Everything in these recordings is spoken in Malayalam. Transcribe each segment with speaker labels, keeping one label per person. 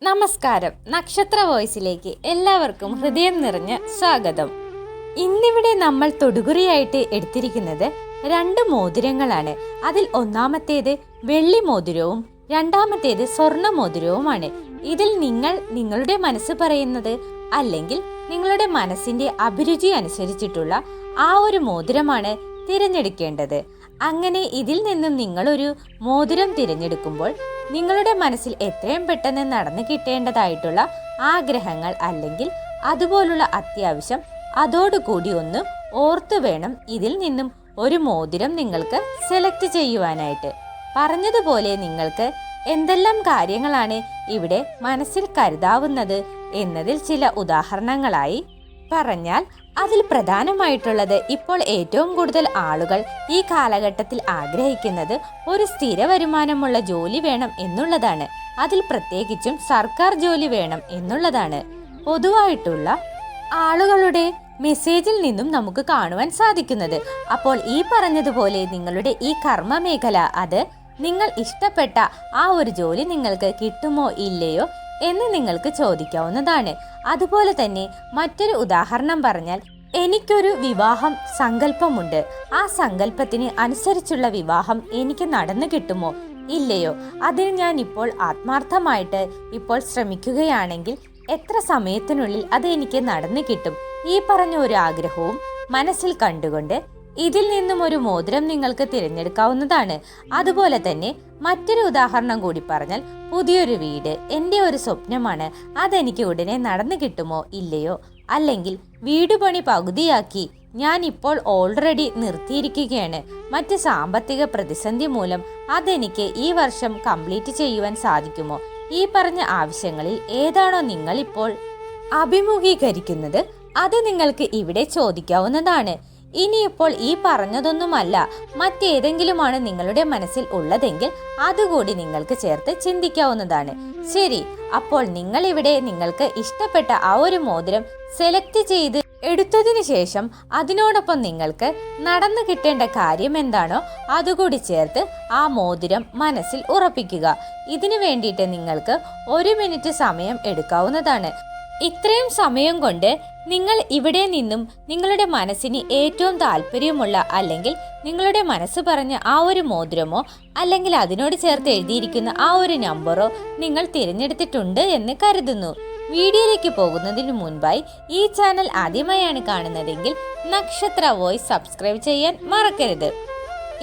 Speaker 1: നമസ്കാരം. നക്ഷത്ര വോയിസിലേക്ക് എല്ലാവർക്കും ഹൃദയം നിറഞ്ഞ സ്വാഗതം. ഇന്നിവിടെ നമ്മൾ തൊടുകുറിയായിട്ട് എടുത്തിരിക്കുന്നത് 2 മോതിരങ്ങളാണ്. അതിൽ ഒന്നാമത്തേത് വെള്ളി മോതിരവും രണ്ടാമത്തേത് സ്വർണ്ണ മോതിരവുമാണ്. ഇതിൽ നിങ്ങൾ നിങ്ങളുടെ മനസ്സ് പറയുന്നത് അല്ലെങ്കിൽ നിങ്ങളുടെ മനസ്സിന്റെ അഭിരുചി അനുസരിച്ചിട്ടുള്ള ആ ഒരു മോതിരമാണ് തിരഞ്ഞെടുക്കേണ്ടത്. അങ്ങനെ ഇതിൽ നിന്നും നിങ്ങളൊരു മോതിരം തിരഞ്ഞെടുക്കുമ്പോൾ നിങ്ങളുടെ മനസ്സിൽ എത്രയും പെട്ടെന്ന് നടന്നു കിട്ടേണ്ടതായിട്ടുള്ള ആഗ്രഹങ്ങൾ അല്ലെങ്കിൽ അതുപോലുള്ള അത്യാവശ്യം അതോടുകൂടി ഒന്ന് ഓർത്തു വേണം ഇതിൽ നിന്നും ഒരു മോതിരം നിങ്ങൾക്ക് സെലക്ട് ചെയ്യുവാനായിട്ട്. പറഞ്ഞതുപോലെ നിങ്ങൾക്ക് എന്തെല്ലാം കാര്യങ്ങളാണ് ഇവിടെ മനസ്സിൽ കരുതാവുന്നത് എന്നതിൽ ചില ഉദാഹരണങ്ങളായി പറഞ്ഞാൽ അതിൽ പ്രധാനമായിട്ടുള്ളത് ഇപ്പോൾ ഏറ്റവും കൂടുതൽ ആളുകൾ ഈ കാലഘട്ടത്തിൽ ആഗ്രഹിക്കുന്നത് ഒരു സ്ഥിര വരുമാനമുള്ള ജോലി വേണം എന്നുള്ളതാണ്. അതിൽ പ്രത്യേകിച്ചും സർക്കാർ ജോലി വേണം എന്നുള്ളതാണ് പൊതുവായിട്ടുള്ള ആളുകളുടെ മെസ്സേജിൽ നിന്നും നമുക്ക് കാണുവാൻ സാധിക്കുന്നത്. അപ്പോൾ ഈ പറഞ്ഞതുപോലെ നിങ്ങളുടെ ഈ കർമ്മ മേഖല അത് നിങ്ങൾ ഇഷ്ടപ്പെട്ട ആ ഒരു ജോലി നിങ്ങൾക്ക് കിട്ടുമോ ഇല്ലയോ എന്ന് നിങ്ങൾക്ക് ചോദിക്കാവുന്നതാണ്. അതുപോലെ തന്നെ മറ്റൊരു ഉദാഹരണം പറഞ്ഞാൽ, എനിക്കൊരു വിവാഹം സങ്കല്പമുണ്ട്, ആ സങ്കല്പത്തിന് അനുസരിച്ചുള്ള വിവാഹം എനിക്ക് നടന്നു കിട്ടുമോ ഇല്ലയോ, അതിന് ഞാൻ ഇപ്പോൾ ആത്മാർത്ഥമായിട്ട് ഇപ്പോൾ ശ്രമിക്കുകയാണെങ്കിൽ എത്ര സമയത്തിനുള്ളിൽ അത് എനിക്ക് നടന്നു കിട്ടും. ഈ പറഞ്ഞ ഒരു ആഗ്രഹവും മനസ്സിൽ കണ്ടുകൊണ്ട് ഇതിൽ നിന്നും ഒരു മോതിരം നിങ്ങൾക്ക് തിരഞ്ഞെടുക്കാവുന്നതാണ്. അതുപോലെ തന്നെ മറ്റൊരു ഉദാഹരണം കൂടി പറഞ്ഞാൽ, പുതിയൊരു വീട് എൻ്റെ ഒരു സ്വപ്നമാണ്, അതെനിക്ക് ഉടനെ നടന്നു കിട്ടുമോ ഇല്ലയോ, അല്ലെങ്കിൽ വീട് പണി പകുതിയാക്കി ഞാൻ ഇപ്പോൾ ഓൾറെഡി നിർത്തിയിരിക്കുകയാണ്, മറ്റ് സാമ്പത്തിക പ്രതിസന്ധി മൂലം അതെനിക്ക് ഈ വർഷം കംപ്ലീറ്റ് ചെയ്യുവാൻ സാധിക്കുമോ, ഈ പറഞ്ഞ ആവശ്യങ്ങളിൽ ഏതാണോ നിങ്ങൾ ഇപ്പോൾ അഭിമുഖീകരിക്കുന്നത് അത് നിങ്ങൾക്ക് ഇവിടെ ചോദിക്കാവുന്നതാണ്. ഇനിയിപ്പോൾ ഈ പറഞ്ഞതൊന്നുമല്ല മറ്റേതെങ്കിലുമാണ് നിങ്ങളുടെ മനസ്സിൽ ഉള്ളതെങ്കിൽ അതുകൂടി നിങ്ങൾക്ക് ചേർത്ത് ചിന്തിക്കാവുന്നതാണ്. ശരി, അപ്പോൾ നിങ്ങൾ ഇവിടെ നിങ്ങൾക്ക് ഇഷ്ടപ്പെട്ട ആ ഒരു മോതിരം സെലക്ട് ചെയ്ത് എടുത്തതിന് ശേഷം അതിനോടൊപ്പം നിങ്ങൾക്ക് നടന്നു കിട്ടേണ്ട കാര്യം എന്താണോ അതുകൂടി ചേർത്ത് ആ മോതിരം മനസ്സിൽ ഉറപ്പിക്കുക. ഇതിനു വേണ്ടിയിട്ട് നിങ്ങൾക്ക് 1 മിനിറ്റ് സമയം എടുക്കാവുന്നതാണ്. ഇത്രയും സമയം കൊണ്ട് നിങ്ങൾ ഇവിടെ നിന്നും നിങ്ങളുടെ മനസ്സിന് ഏറ്റവും താല്പര്യമുള്ള അല്ലെങ്കിൽ നിങ്ങളുടെ മനസ്സ് പറഞ്ഞ ആ ഒരു മോതിരമോ അല്ലെങ്കിൽ അതിനോട് ചേർത്ത് എഴുതിയിരിക്കുന്ന ആ ഒരു നമ്പറോ നിങ്ങൾ തിരഞ്ഞെടുത്തിട്ടുണ്ട് എന്ന് കരുതുന്നു. വീഡിയോയിലേക്ക് പോകുന്നതിന് മുൻപായി ഈ ചാനൽ ആദ്യമായാണ് കാണുന്നതെങ്കിൽ നക്ഷത്ര വോയിസ് സബ്സ്ക്രൈബ് ചെയ്യാൻ മറക്കരുത്.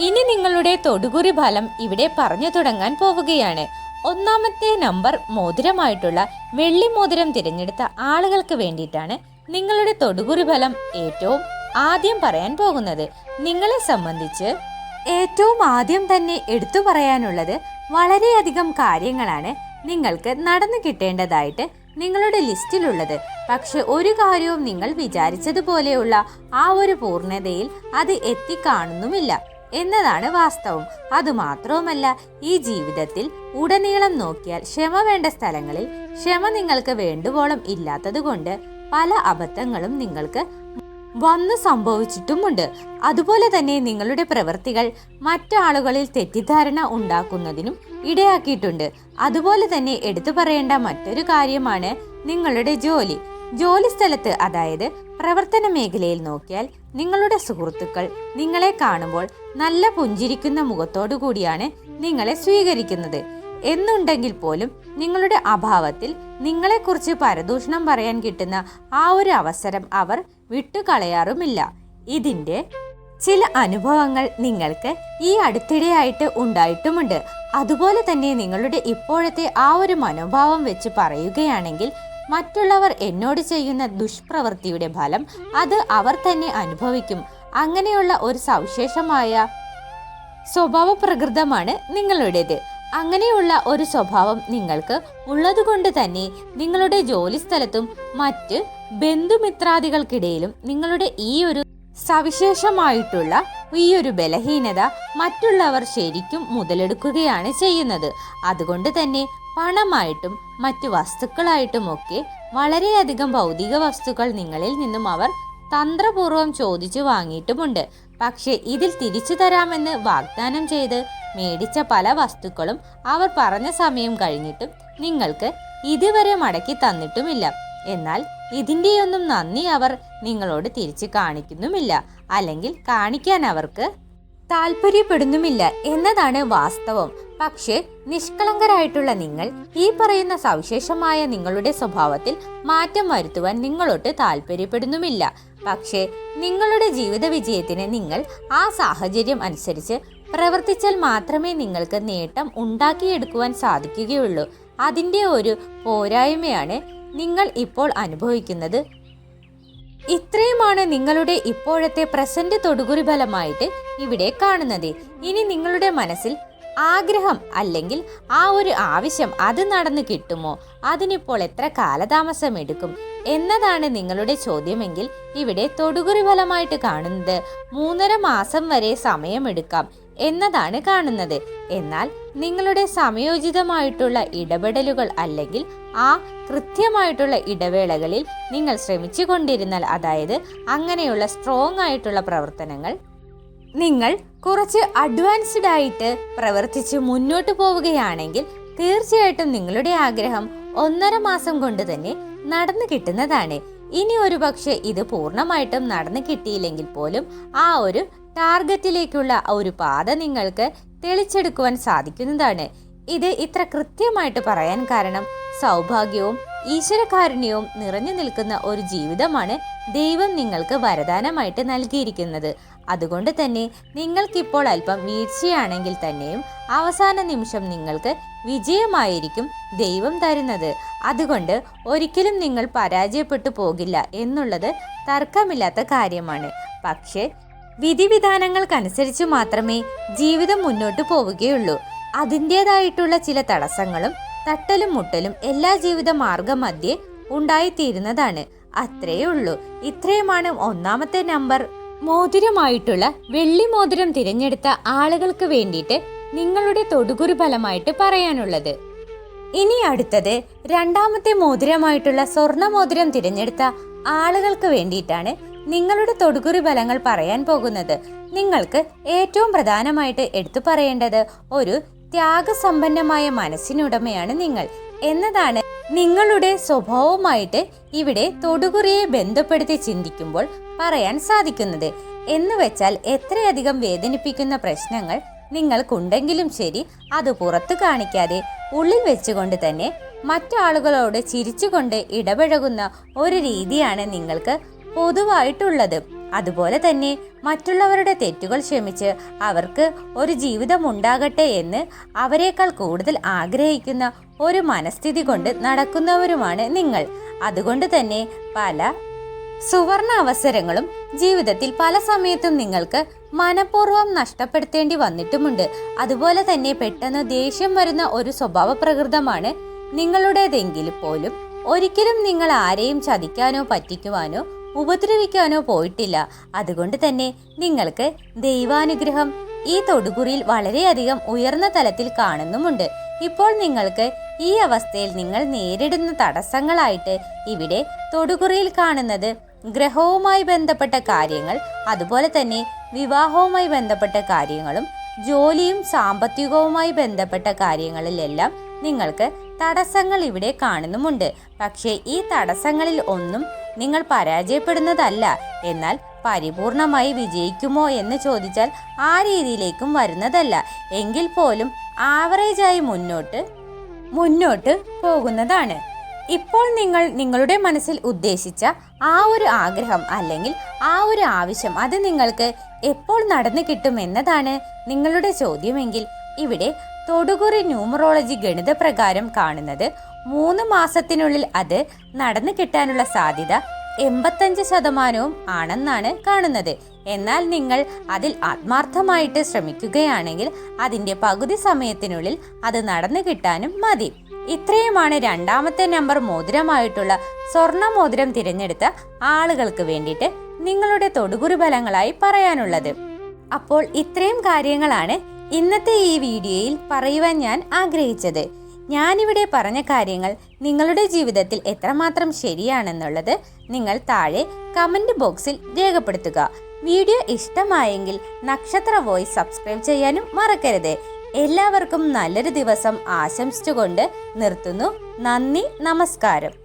Speaker 1: ഇനി നിങ്ങളുടെ തൊടുകുറി ഫലം ഇവിടെ പറഞ്ഞു തുടങ്ങാൻ പോവുകയാണ്. ഒന്നാമത്തെ നമ്പർ മോതിരമായിട്ടുള്ള വെള്ളി മോതിരം തിരഞ്ഞെടുത്ത ആളുകൾക്ക് വേണ്ടിയിട്ടാണ് നിങ്ങളുടെ തൊടുകുറി ഫലം ഏറ്റവും ആദ്യം പറയാൻ പോകുന്നത്. നിങ്ങളെ സംബന്ധിച്ച് ഏറ്റവും ആദ്യം തന്നെ എടുത്തു പറയാനുള്ളത് വളരെയധികം കാര്യങ്ങളാണ് നിങ്ങൾക്ക് നടന്നു കിട്ടേണ്ടതായിട്ട് നിങ്ങളുടെ ലിസ്റ്റിലുള്ളത്. പക്ഷെ ഒരു കാര്യവും നിങ്ങൾ വിചാരിച്ചതുപോലെയുള്ള ആ ഒരു പൂർണ്ണതയിൽ അത് എത്തിക്കാണുന്നുമില്ല എന്നതാണ് വാസ്തവം. അതുമാത്രവുമല്ല, ഈ ജീവിതത്തിൽ ഉടനീളം നോക്കിയാൽ ക്ഷമ വേണ്ട സ്ഥലങ്ങളിൽ ക്ഷമ നിങ്ങൾക്ക് വേണ്ടുവോളം ഇല്ലാത്തത് കൊണ്ട് പല അബദ്ധങ്ങളും നിങ്ങൾക്ക് വന്നു സംഭവിച്ചിട്ടുമുണ്ട്. അതുപോലെ തന്നെ നിങ്ങളുടെ പ്രവൃത്തികൾ മറ്റാളുകളിൽ തെറ്റിദ്ധാരണ ഉണ്ടാക്കുന്നതിനും ഇടയാക്കിയിട്ടുണ്ട്. അതുപോലെ തന്നെ എടുത്തു പറയേണ്ട മറ്റൊരു കാര്യമാണ് നിങ്ങളുടെ ജോലി സ്ഥലത്ത്, അതായത് പ്രവർത്തന മേഖലയിൽ നോക്കിയാൽ നിങ്ങളുടെ സുഹൃത്തുക്കൾ നിങ്ങളെ കാണുമ്പോൾ നല്ല പുഞ്ചിരിക്കുന്ന മുഖത്തോടു കൂടിയാണ് നിങ്ങളെ സ്വീകരിക്കുന്നത് എന്നുണ്ടെങ്കിൽ പോലും നിങ്ങളുടെ അഭാവത്തിൽ നിങ്ങളെക്കുറിച്ച് പരദൂഷണം പറയാൻ കിട്ടുന്ന ആ ഒരു അവസരം അവർ വിട്ടുകളയാറുമില്ല. ഇതിൻ്റെ ചില അനുഭവങ്ങൾ നിങ്ങൾക്ക് ഈ അടുത്തിടെയായിട്ട് ഉണ്ടായിട്ടുമുണ്ട്. അതുപോലെ തന്നെ നിങ്ങളുടെ ഇപ്പോഴത്തെ ആ ഒരു മനോഭാവം വെച്ച് പറയുകയാണെങ്കിൽ മറ്റുള്ളവർ എന്നോട് ചെയ്യുന്ന ദുഷ്പ്രവൃത്തിയുടെ ഫലം അത് അവർ തന്നെ അനുഭവിക്കും. അങ്ങനെയുള്ള ഒരു സവിശേഷമായ സ്വഭാവ പ്രകൃതമാണ് നിങ്ങളുടേത്. അങ്ങനെയുള്ള ഒരു സ്വഭാവം നിങ്ങൾക്ക് ഉള്ളതുകൊണ്ട് തന്നെ നിങ്ങളുടെ ജോലി സ്ഥലത്തും മറ്റ് ബന്ധുമിത്രാദികൾക്കിടയിലും നിങ്ങളുടെ ഈ ഒരു സവിശേഷമായിട്ടുള്ള ഈ ഒരു ബലഹീനത മറ്റുള്ളവർ ശരിക്കും മുതലെടുക്കുകയാണ് ചെയ്യുന്നത്. അതുകൊണ്ട് തന്നെ പണമായിട്ടും മറ്റു വസ്തുക്കളായിട്ടുമൊക്കെ വളരെയധികം ഭൗതിക വസ്തുക്കൾ നിങ്ങളിൽ നിന്നും അവർ തന്ത്രപൂർവം ചോദിച്ചു വാങ്ങിയിട്ടുമുണ്ട്. പക്ഷെ ഇതിൽ തിരിച്ചു തരാമെന്ന് വാഗ്ദാനം ചെയ്ത് മേടിച്ച പല വസ്തുക്കളും അവർ പറഞ്ഞ സമയം കഴിഞ്ഞിട്ടും നിങ്ങൾക്ക് ഇതുവരെ മടക്കി തന്നിട്ടുമില്ല. എന്നാൽ ഇതിൻ്റെയൊന്നും നന്ദി അവർ നിങ്ങളോട് തിരിച്ചു കാണിക്കുന്നുമില്ല, അല്ലെങ്കിൽ കാണിക്കാൻ അവർക്ക് താല്പര്യപ്പെടുന്നുമില്ല എന്നതാണ് വാസ്തവം. പക്ഷേ നിഷ്കളങ്കരായിട്ടുള്ള നിങ്ങൾ ഈ പറയുന്ന സവിശേഷമായ നിങ്ങളുടെ സ്വഭാവത്തിൽ മാറ്റം വരുത്തുവാൻ നിങ്ങളോട്ട് താല്പര്യപ്പെടുന്നുമില്ല. പക്ഷേ നിങ്ങളുടെ ജീവിത വിജയത്തിന് നിങ്ങൾ ആ സാഹചര്യം അനുസരിച്ച് പ്രവർത്തിച്ചാൽ മാത്രമേ നിങ്ങൾക്ക് നേട്ടം ഉണ്ടാക്കിയെടുക്കുവാൻ സാധിക്കുകയുള്ളൂ. അതിൻ്റെ ഒരു പോരായ്മയാണ് നിങ്ങൾ ഇപ്പോൾ അനുഭവിക്കുന്നത്. ഇത്രയുമാണ് നിങ്ങളുടെ ഇപ്പോഴത്തെ പ്രസന്റ് തൊടുകുറി ഫലമായിട്ട് ഇവിടെ കാണുന്നത്. ഇനി നിങ്ങളുടെ മനസ്സിൽ ആഗ്രഹം അല്ലെങ്കിൽ ആ ഒരു ആവശ്യം അത് നടന്നു കിട്ടുമോ, അതിനിപ്പോൾ എത്ര കാലതാമസം എടുക്കും എന്നതാണ് നിങ്ങളുടെ ചോദ്യമെങ്കിൽ ഇവിടെ തൊടുകുറി ഫലമായിട്ട് കാണുന്നത് 3.5 മാസം വരെ സമയമെടുക്കാം എന്നതാണ് കാണുന്നത്. എന്നാൽ നിങ്ങളുടെ സമയോചിതമായിട്ടുള്ള ഇടപെടലുകൾ അല്ലെങ്കിൽ ആ കൃത്യമായിട്ടുള്ള ഇടവേളകളിൽ നിങ്ങൾ ശ്രമിച്ചു കൊണ്ടിരുന്നാൽ, അതായത് അങ്ങനെയുള്ള സ്ട്രോങ് ആയിട്ടുള്ള പ്രവർത്തനങ്ങൾ നിങ്ങൾ കുറച്ച് അഡ്വാൻസ്ഡ് ആയിട്ട് പ്രവർത്തിച്ച് മുന്നോട്ട് പോവുകയാണെങ്കിൽ തീർച്ചയായിട്ടും നിങ്ങളുടെ ആഗ്രഹം 1.5 മാസം കൊണ്ട് തന്നെ നടന്നു കിട്ടുന്നതാണ്. ഇനി ഒരു പക്ഷേ ഇത് പൂർണ്ണമായിട്ടും നടന്നു കിട്ടിയില്ലെങ്കിൽ പോലും ആ ഒരു ടാർഗറ്റിലേക്കുള്ള ഒരു പാത നിങ്ങൾക്ക് തെളിച്ചെടുക്കുവാൻ സാധിക്കുന്നതാണ്. ഇത് ഇത്ര കൃത്യമായിട്ട് പറയാൻ കാരണം സൗഭാഗ്യവും ഈശ്വരകാരുണ്യവും നിറഞ്ഞു നിൽക്കുന്ന ഒരു ജീവിതമാണ് ദൈവം നിങ്ങൾക്ക് വരദാനമായിട്ട് നൽകിയിരിക്കുന്നത്. അതുകൊണ്ട് തന്നെ നിങ്ങൾക്കിപ്പോൾ അല്പം വീഴ്ചയാണെങ്കിൽ തന്നെയും അവസാന നിമിഷം നിങ്ങൾക്ക് വിജയമായിരിക്കും ദൈവം തരുന്നത്. അതുകൊണ്ട് ഒരിക്കലും നിങ്ങൾ പരാജയപ്പെട്ടു പോകില്ല എന്നുള്ളത് തർക്കമില്ലാത്ത കാര്യമാണ്. പക്ഷേ വിധിവിധാനങ്ങൾക്കനുസരിച്ച് മാത്രമേ ജീവിതം മുന്നോട്ട് പോവുകയുള്ളൂ. അതിൻ്റെതായിട്ടുള്ള ചില തടസ്സങ്ങളും തട്ടലും മുട്ടലും എല്ലാ ജീവിത മാർഗമധ്യേ ഉണ്ടായിത്തീരുന്നതാണ്. അത്രയേ ഉള്ളൂ. ഇത്രയുമാണ് 1ാമത്തെ നമ്പർ മോതിരമായിട്ടുള്ള വെള്ളി മോതിരം തിരഞ്ഞെടുത്ത ആളുകൾക്ക് വേണ്ടിയിട്ട് നിങ്ങളുടെ തൊടുകുറി ഫലമായിട്ട് പറയാനുള്ളത്. ഇനി അടുത്തത് 2ാമത്തെ മോതിരമായിട്ടുള്ള സ്വർണ്ണ മോതിരം തിരഞ്ഞെടുത്ത ആളുകൾക്ക് വേണ്ടിയിട്ടാണ് നിങ്ങളുടെ തൊടുകുറി ഫലങ്ങൾ പറയാൻ പോകുന്നത്. നിങ്ങൾക്ക് ഏറ്റവും പ്രധാനമായിട്ട് എടുത്തു പറയേണ്ടത് ഒരു ത്യാഗസമ്പന്നമായ മനസ്സിനുടമയാണ് നിങ്ങൾ എന്നതാണ് നിങ്ങളുടെ സ്വഭാവവുമായിട്ട് ഇവിടെ തൊടുകുറിയെ ബന്ധപ്പെടുത്തി ചിന്തിക്കുമ്പോൾ പറയാൻ സാധിക്കുന്നത്. എന്ന് വെച്ചാൽ എത്രയധികം വേദനിപ്പിക്കുന്ന പ്രശ്നങ്ങൾ നിങ്ങൾക്കുണ്ടെങ്കിലും ശരി, അത് പുറത്തു കാണിക്കാതെ ഉള്ളിൽ വെച്ചുകൊണ്ട് തന്നെ മറ്റാളുകളോട് ചിരിച്ചുകൊണ്ട് ഇടപഴകുന്ന ഒരു രീതിയാണ് നിങ്ങൾക്ക് പൊതുവായിട്ടുള്ളത്. അതുപോലെ തന്നെ മറ്റുള്ളവരുടെ തെറ്റുകൾ ക്ഷമിച്ച് അവർക്ക് ഒരു ജീവിതം ഉണ്ടാകട്ടെ എന്ന് അവരെക്കാൾ കൂടുതൽ ആഗ്രഹിക്കുന്ന ഒരു മനസ്ഥിതി കൊണ്ട് നടക്കുന്നവരുമാണ് നിങ്ങൾ. അതുകൊണ്ട് തന്നെ പല സുവർണ അവസരങ്ങളും ജീവിതത്തിൽ പല സമയത്തും നിങ്ങൾക്ക് മനഃപൂർവ്വം നഷ്ടപ്പെടുത്തേണ്ടി വന്നിട്ടുമുണ്ട്. അതുപോലെ തന്നെ പെട്ടെന്ന് ദേഷ്യം വരുന്ന ഒരു സ്വഭാവ പ്രകൃതമാണ് നിങ്ങളുടേതെങ്കിൽ പോലും ഒരിക്കലും നിങ്ങൾ ആരെയും ചതിക്കാനോ പറ്റിക്കുവാനോ ഉപദ്രവിക്കാനോ പോയിട്ടില്ല. അതുകൊണ്ട് തന്നെ നിങ്ങൾക്ക് ദൈവാനുഗ്രഹം ഈ തൊടുകുറിയിൽ വളരെയധികം ഉയർന്ന തലത്തിൽ കാണുന്നുമുണ്ട്. ഇപ്പോൾ നിങ്ങൾക്ക് ഈ അവസ്ഥയിൽ നിങ്ങൾ നേരിടുന്ന തടസ്സങ്ങളായിട്ട് ഇവിടെ തൊടുകുറിയിൽ കാണുന്നത് ഗ്രഹവുമായി ബന്ധപ്പെട്ട കാര്യങ്ങൾ, അതുപോലെ തന്നെ വിവാഹവുമായി ബന്ധപ്പെട്ട കാര്യങ്ങളും ജോലിയും സാമ്പത്തികവുമായി ബന്ധപ്പെട്ട കാര്യങ്ങളിലെല്ലാം നിങ്ങൾക്ക് തടസ്സങ്ങൾ ഇവിടെ കാണുന്നുമുണ്ട്. പക്ഷേ ഈ തടസ്സങ്ങളിൽ ഒന്നും നിങ്ങൾ പരാജയപ്പെടുന്നതല്ല. എന്നാൽ പരിപൂർണമായി വിജയിക്കുമോ എന്ന് ചോദിച്ചാൽ ആ രീതിയിലേക്കും വരുന്നതല്ല. എങ്കിൽ പോലും ആവറേജായി മുന്നോട്ട് പോകുന്നതാണ്. ഇപ്പോൾ നിങ്ങൾ നിങ്ങളുടെ മനസ്സിൽ ഉദ്ദേശിച്ച ആ ഒരു ആഗ്രഹം അല്ലെങ്കിൽ ആ ഒരു ആവശ്യം അത് നിങ്ങൾക്ക് എപ്പോൾ നടന്നു കിട്ടുമെന്നതാണ് നിങ്ങളുടെ ചോദ്യമെങ്കിൽ ഇവിടെ തൊടുകുറി ന്യൂമറോളജി ഗണിത പ്രകാരം കാണുന്നത് 3 മാസത്തിനുള്ളിൽ അത് നടന്നു കിട്ടാനുള്ള സാധ്യത 85% ആണെന്നാണ് കാണുന്നത്. എന്നാൽ നിങ്ങൾ അതിൽ ആത്മാർത്ഥമായിട്ട് ശ്രമിക്കുകയാണെങ്കിൽ അതിൻ്റെ പകുതി സമയത്തിനുള്ളിൽ അത് നടന്നു കിട്ടാനും മതി. ഇത്രയുമാണ് 2ാമത്തെ നമ്പർ മോതിരമായിട്ടുള്ള സ്വർണ്ണ മോതിരം തിരഞ്ഞെടുത്ത ആളുകൾക്ക് വേണ്ടിയിട്ട് നിങ്ങളുടെ തൊടുകുറി ഫലങ്ങളായി പറയാനുള്ളത്. അപ്പോൾ ഇത്രയും കാര്യങ്ങളാണ് ഇന്നത്തെ ഈ വീഡിയോയിൽ പറയുവാൻ ഞാൻ ആഗ്രഹിച്ചത്. ഞാനിവിടെ പറഞ്ഞ കാര്യങ്ങൾ നിങ്ങളുടെ ജീവിതത്തിൽ എത്രമാത്രം ശരിയാണെന്നുള്ളത് നിങ്ങൾ താഴെ കമൻറ്റ് ബോക്സിൽ രേഖപ്പെടുത്തുക. വീഡിയോ ഇഷ്ടമായെങ്കിൽ നക്ഷത്ര വോയിസ് സബ്സ്ക്രൈബ് ചെയ്യാനും മറക്കരുത്. എല്ലാവർക്കും നല്ലൊരു ദിവസം ആശംസിച്ചുകൊണ്ട് നിർത്തുന്നു. നന്ദി, നമസ്കാരം.